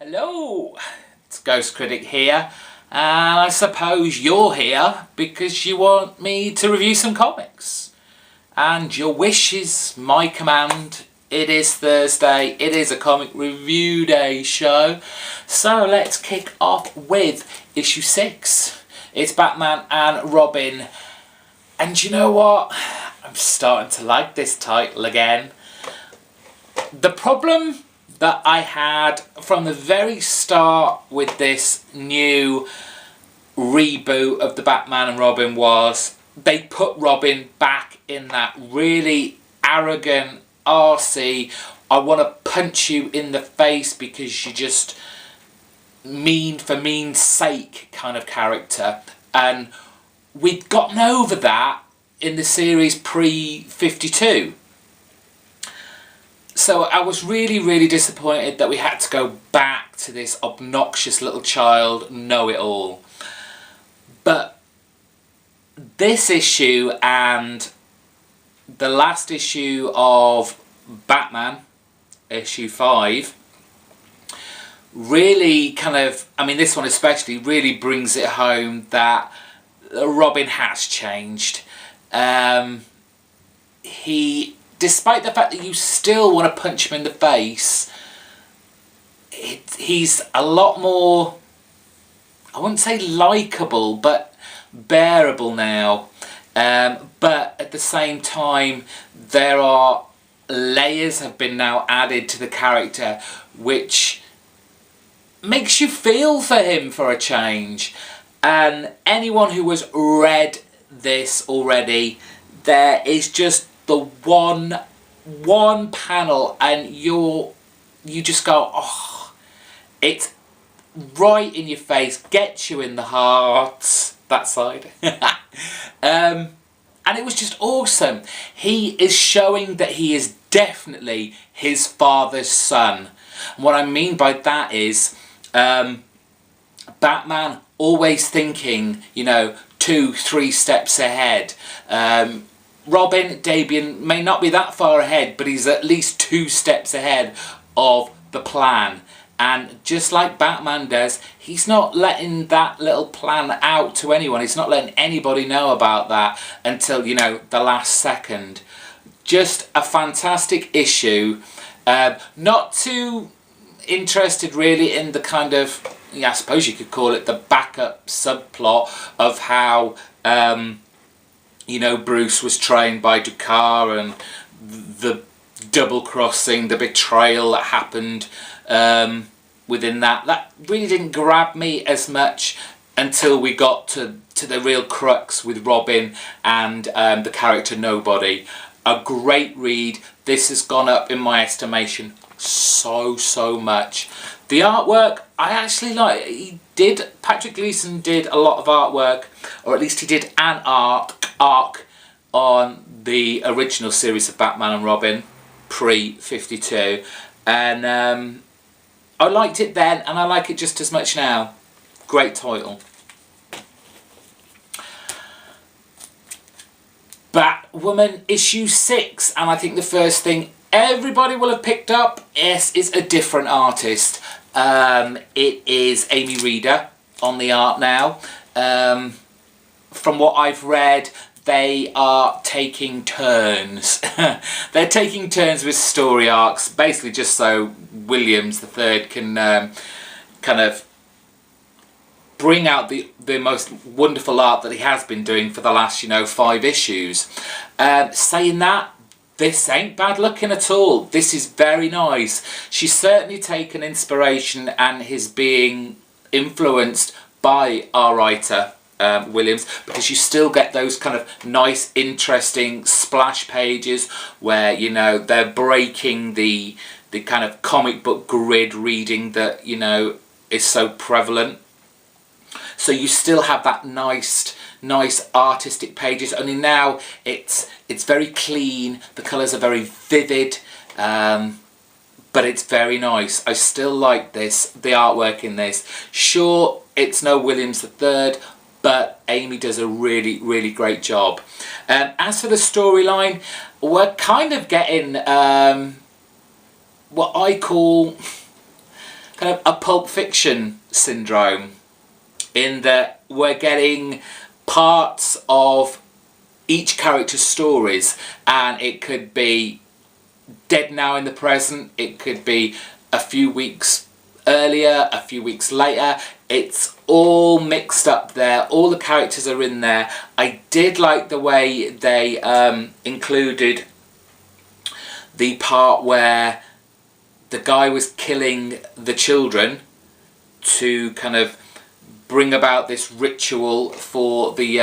Hello, it's Ghostcritic here, and I suppose you're here because you want me to review some comics. And your wish is my command. It is Thursday, it is a comic review day show, so let's kick off with issue 6. It's Batman and Robin, and you know what? I'm starting to like this title again. The problem that I had from the very start with this new reboot of the Batman and Robin was they put Robin back in that really arrogant, arsey, I want to punch you in the face because you're just mean for mean's sake kind of character. And we'd gotten over that in the series pre-52. So I was really disappointed that we had to go back to this obnoxious little child know-it-all. But this issue and the last issue of Batman, issue 5, really kind of, I mean this one especially, really brings it home that Robin has changed. Despite the fact that you still want to punch him in the face, he's a lot more, I wouldn't say likeable, but bearable now. But at the same time, there are layers have been now added to the character, which makes you feel for him for a change. And anyone who has read this already, there is just the one panel and you just go, oh, it's right in your face, gets you in the heart, that side. And it was just awesome. He is showing that he is definitely his father's son. And what I mean by that is Batman always thinking, 2-3 steps ahead. Robin, Dabian may not be that far ahead, but he's at least 2 steps ahead of the plan. And just like Batman does, he's not letting that little plan out to anyone. He's not letting anybody know about that until, the last second. Just a fantastic issue. Not too interested really in the kind of, I suppose you could call it the backup subplot of how Bruce was trained by Ducar and the double crossing, the betrayal that happened within that. That really didn't grab me as much until we got to the real crux with Robin and the character Nobody. A great read. This has gone up in my estimation so much. The artwork I actually like. Patrick Gleason did a lot of artwork, or at least he did an arc on the original series of Batman and Robin pre-52, and I liked it then and I like it just as much now. Great title. Batwoman issue 6, and I think the first thing everybody will have picked up is a different artist. It is Amy Reeder on the art now. From what I've read, they are taking turns. They're taking turns with story arcs, basically just so Williams III can kind of bring out the most wonderful art that he has been doing for the last 5 issues. Saying that, this ain't bad looking at all. This is very nice. She's certainly taken inspiration and is being influenced by our writer Williams, because you still get those kind of nice interesting splash pages where they're breaking the kind of comic book grid reading that is so prevalent. So you still have that nice artistic pages, only now it's very clean, the colours are very vivid, but it's very nice. I still like the artwork in this. Sure, it's no Williams III, but Amy does a really great job. As for the storyline, we're kind of getting what I call kind of a Pulp Fiction syndrome, in that we're getting parts of each character's stories, and it could be dead now in the present, it could be a few weeks earlier, a few weeks later. It's all mixed up there, all the characters are in there. I did like the way they included the part where the guy was killing the children to kind of bring about this ritual for the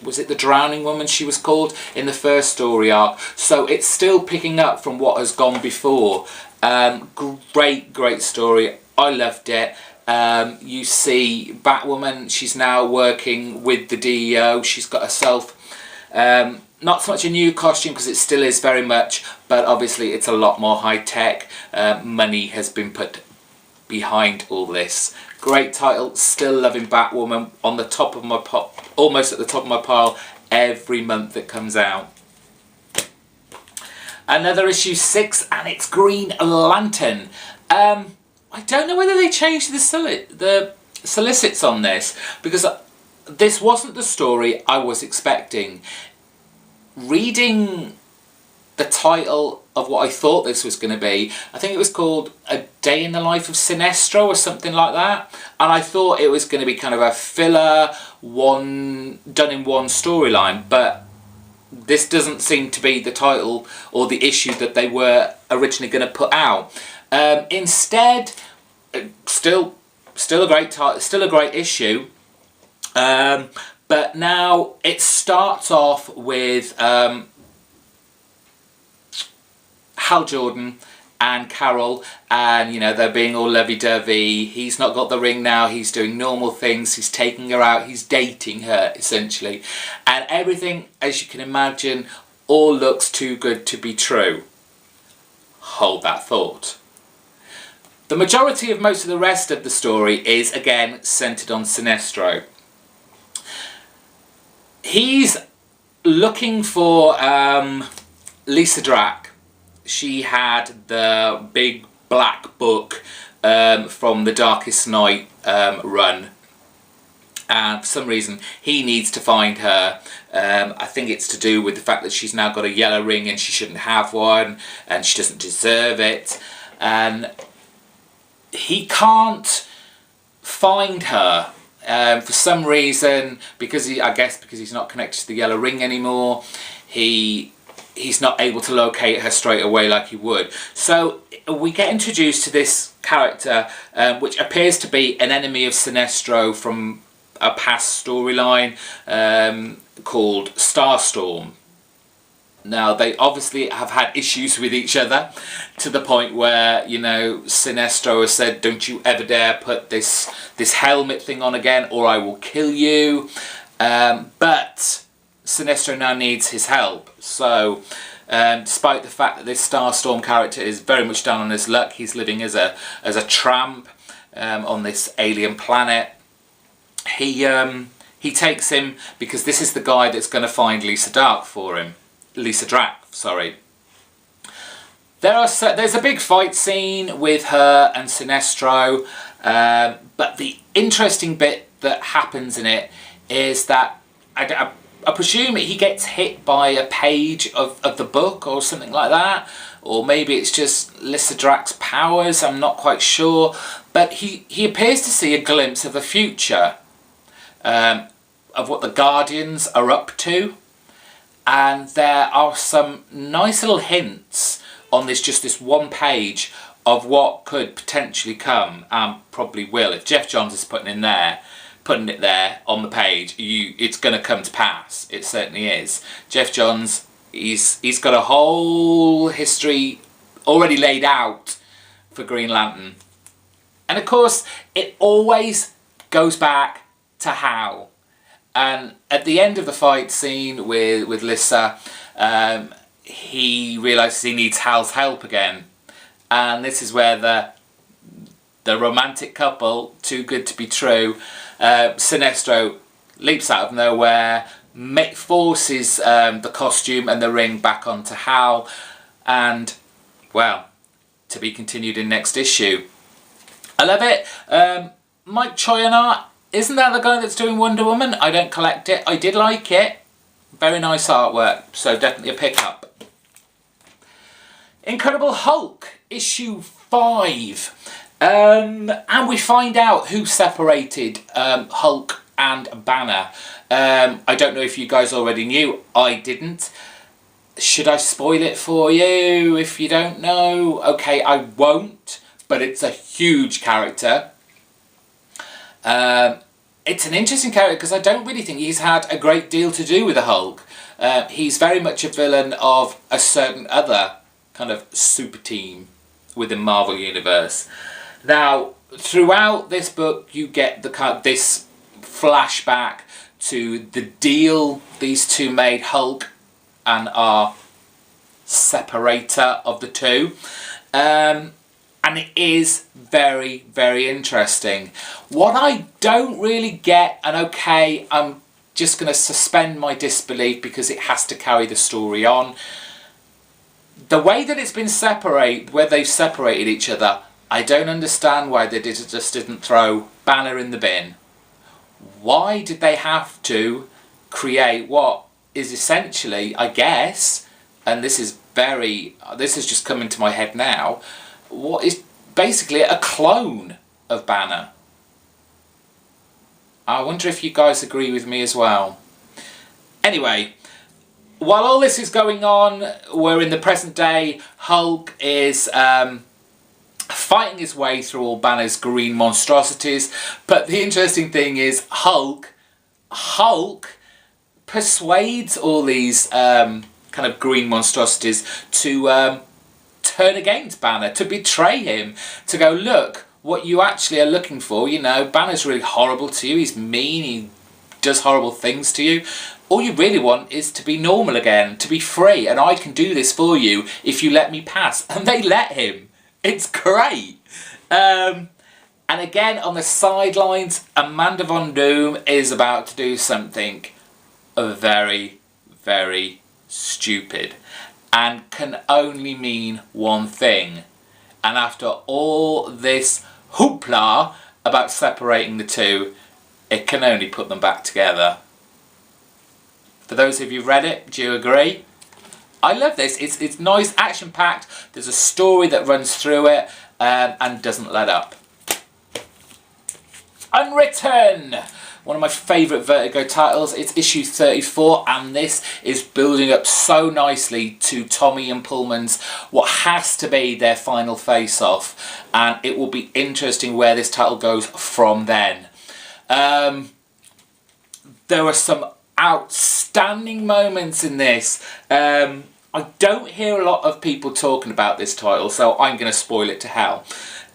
was it the drowning woman she was called in the first story arc. So it's still picking up from what has gone before. Great story. I loved it. You see Batwoman, she's now working with the DEO. She's got herself not so much a new costume, because it still is very much, but obviously it's a lot more high tech. Money has been put behind all this. Great title. Still loving Batwoman. On the top of my almost at the top of my pile every month that comes out. Another issue 6, and it's Green Lantern. I don't know whether they changed the solicits on this, because this wasn't the story I was expecting. Reading the title of what I thought this was going to be, I think it was called A Day in the Life of Sinestro or something like that, and I thought it was going to be kind of a filler, done in one storyline, but this doesn't seem to be the title or the issue that they were originally going to put out. Instead, still a great title, still a great issue, but now it starts off with Hal Jordan and Carol, and you know, they're being all lovey-dovey. He's not got the ring now, he's doing normal things, he's taking her out, he's dating her essentially, and everything, as you can imagine, all looks too good to be true. Hold that thought. The majority of most of the rest of the story is again centered on Sinestro. He's looking for Lisa Drack. She had the big black book from the Darkest Night run, and for some reason he needs to find her. I think it's to do with the fact that she's now got a yellow ring and she shouldn't have one, and she doesn't deserve it, and he can't find her for some reason, because I guess because he's not connected to the yellow ring anymore. He's not able to locate her straight away like he would. So we get introduced to this character, which appears to be an enemy of Sinestro from a past storyline called Starstorm. Now, they obviously have had issues with each other, to the point where, you know, Sinestro has said, don't you ever dare put this helmet thing on again or I will kill you. But Sinestro now needs his help. So, despite the fact that this Starstorm character is very much down on his luck, he's living as a tramp on this alien planet. He takes him because this is the guy that's going to find Lisa Drack, sorry. There's a big fight scene with her and Sinestro, but the interesting bit that happens in it is that I presume he gets hit by a page of the book or something like that, or maybe it's just Lisa Drack's powers, I'm not quite sure, but he appears to see a glimpse of the future, of what the Guardians are up to. And there are some nice little hints on this one page of what could potentially come, and probably will. If Jeff Johns is putting it there on the page, it's going to come to pass. It certainly is. Jeff Johns, he's got a whole history already laid out for Green Lantern, and of course it always goes back to Hal. And at the end of the fight scene with Lisa, he realises he needs Hal's help again. And this is where the romantic couple, too good to be true, Sinestro leaps out of nowhere, forces the costume and the ring back onto Hal, and, well, to be continued in next issue. I love it. Mike Choyanart, isn't that the guy that's doing Wonder Woman? I don't collect it. I did like it. Very nice artwork, so definitely a pick-up. Incredible Hulk, issue 5. And we find out who separated Hulk and Banner. I don't know if you guys already knew. I didn't. Should I spoil it for you if you don't know? Okay, I won't, but it's a huge character. It's an interesting character because I don't really think he's had a great deal to do with the Hulk. He's very much a villain of a certain other kind of super team within Marvel Universe. Now, throughout this book, you get this flashback to the deal these two made, Hulk and our separator of the two. And it is very, very interesting. What I don't really get, and okay, I'm just going to suspend my disbelief because it has to carry the story on. The way that it's been where they've separated each other, I don't understand why they just didn't throw Banner in the bin. Why did they have to create what is essentially, I guess, and this is just coming to my head now, what is basically a clone of Banner? I wonder if you guys agree with me as well. Anyway, while all this is going on, we're in the present day. Hulk is fighting his way through all Banner's green monstrosities. But the interesting thing is Hulk persuades all these kind of green monstrosities to turn against Banner, to betray him, to go, look, what you actually are looking for, you know, Banner's really horrible to you, he's mean, he does horrible things to you. All you really want is to be normal again, to be free, and I can do this for you if you let me pass. And they let him. It's great. And again, on the sidelines, Amanda Von Doom is about to do something very, very stupid and can only mean one thing. And after all this hoopla about separating the two, it can only put them back together. For those of you who've read it, do you agree? I love this. It's nice, action-packed. There's a story that runs through it and doesn't let up. Unwritten! One of my favourite Vertigo titles. It's issue 34, and this is building up so nicely to Tommy and Pullman's what has to be their final face-off, and it will be interesting where this title goes from then. There are some outstanding moments in this. I don't hear a lot of people talking about this title, so I'm going to spoil it to hell.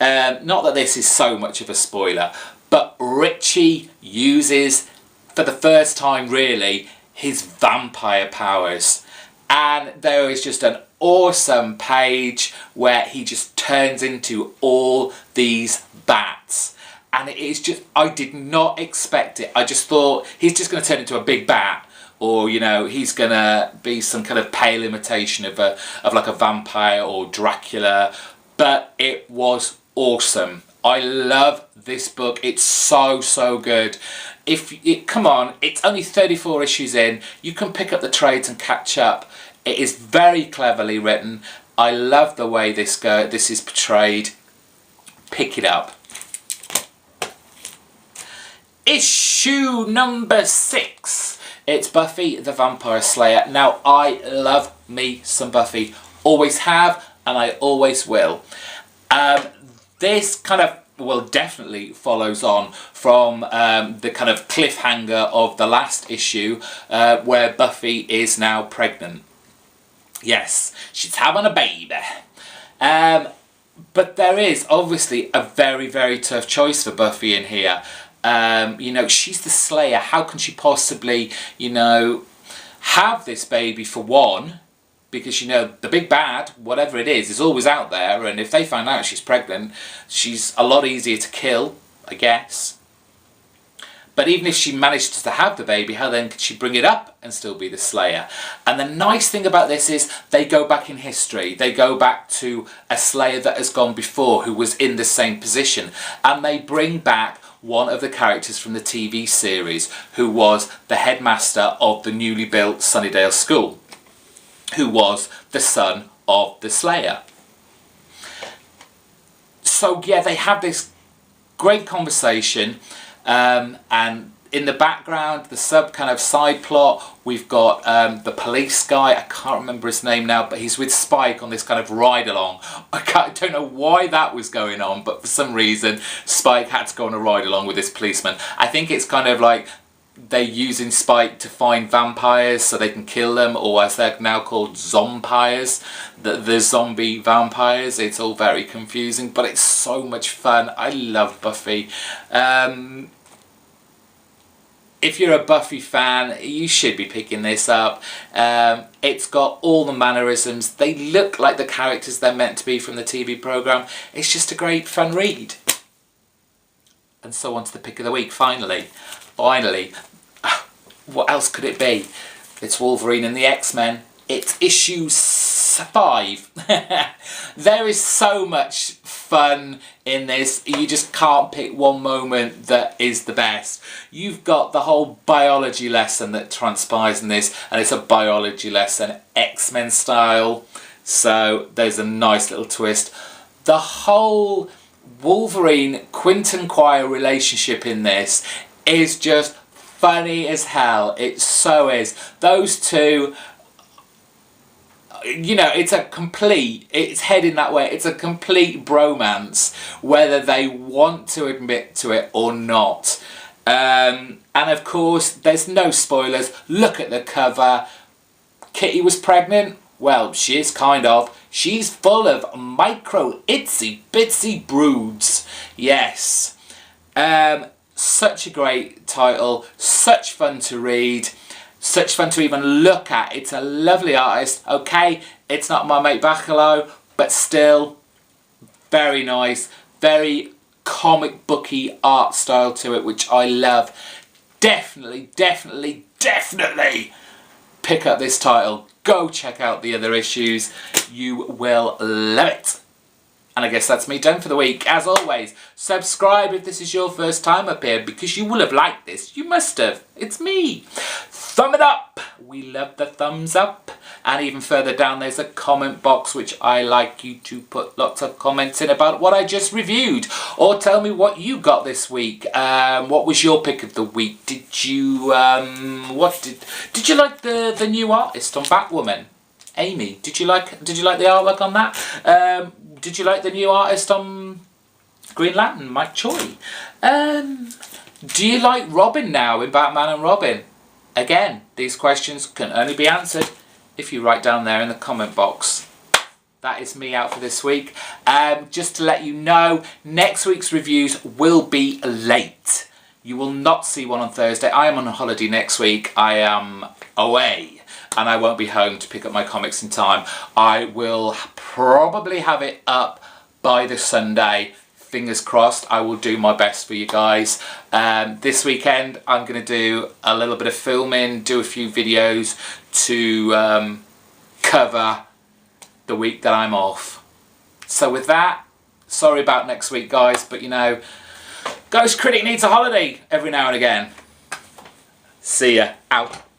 Not that this is so much of a spoiler, but Richie uses, for the first time really, his vampire powers. And there is just an awesome page where he just turns into all these bats. And it is just, I did not expect it. I just thought he's just going to turn into a big bat, or you know, he's going to be some kind of pale imitation of like a vampire or Dracula. But it was awesome. I love this book. It's so good. Come on, it's only 34 issues in. You can pick up the trades and catch up. It is very cleverly written. I love the way this is portrayed. Pick it up. Issue number 6. It's Buffy the Vampire Slayer. Now, I love me some Buffy. Always have, and I always will. This kind of, well, definitely follows on from the kind of cliffhanger of the last issue where Buffy is now pregnant. Yes, she's having a baby. But there is obviously a very tough choice for Buffy in here. You know, she's the Slayer. How can she possibly, you know, have this baby for one? Because, you know, the big bad, whatever it is always out there. And if they find out she's pregnant, she's a lot easier to kill, I guess. But even if she manages to have the baby, how then could she bring it up and still be the Slayer? And the nice thing about this is they go back in history. They go back to a Slayer that has gone before who was in the same position. And they bring back one of the characters from the TV series who was the headmaster of the newly built Sunnydale School, who was the son of the Slayer. So yeah, they have this great conversation, and in the background, the sub kind of side plot, we've got the police guy, I can't remember his name now, but he's with Spike on this kind of ride along. I don't know why that was going on, but for some reason Spike had to go on a ride along with this policeman. I think it's kind of like they're using Spike to find vampires so they can kill them, or as they're now called, zompires, the zombie vampires. It's all very confusing, but it's so much fun. I love Buffy. If you're a Buffy fan, you should be picking this up. It's got all the mannerisms. They look like the characters they're meant to be from the TV programme. It's just a great fun read. And so on to the pick of the week, finally. What else could it be? It's Wolverine and the X-Men. It's issue 5. There is so much fun in this. You just can't pick one moment that is the best. You've got the whole biology lesson that transpires in this, and it's a biology lesson, X-Men style. So there's a nice little twist. The whole Wolverine Quentin Quire relationship in this is just funny as hell. It so is. Those two, you know, it's heading that way. It's a complete bromance, whether they want to admit to it or not. And of course, there's no spoilers. Look at the cover. Kitty was pregnant. Well, she is kind of. She's full of micro itsy bitsy broods. Yes. Such a great title. Such fun to read. Such fun to even look at. It's a lovely artist. Okay, it's not my mate Bacalo, but still very nice. Very comic booky art style to it, which I love. Definitely pick up this title. Go check out the other issues. You will love it. And I guess that's me done for the week. As always, subscribe if this is your first time up here, because you will have liked this. You must have. It's me. Thumb it up. We love the thumbs up. And even further down, there's a comment box, which I like you to put lots of comments in about what I just reviewed. Or tell me what you got this week. What was your pick of the week? Did you, did you like the new artist on Batwoman? Amy, did you like the artwork on that? Did you like the new artist on Green Lantern, Mike Choi? Do you like Robin now in Batman and Robin? Again, these questions can only be answered if you write down there in the comment box. That is me out for this week. Just to let you know, next week's reviews will be late. You will not see one on Thursday. I am on a holiday next week. I am away. And I won't be home to pick up my comics in time. I will probably have it up by the Sunday. Fingers crossed. I will do my best for you guys. This weekend I'm going to do a little bit of filming, do a few videos to cover the week that I'm off. So with that, sorry about next week guys, but you know, Ghostcritic needs a holiday every now and again. See ya. Out.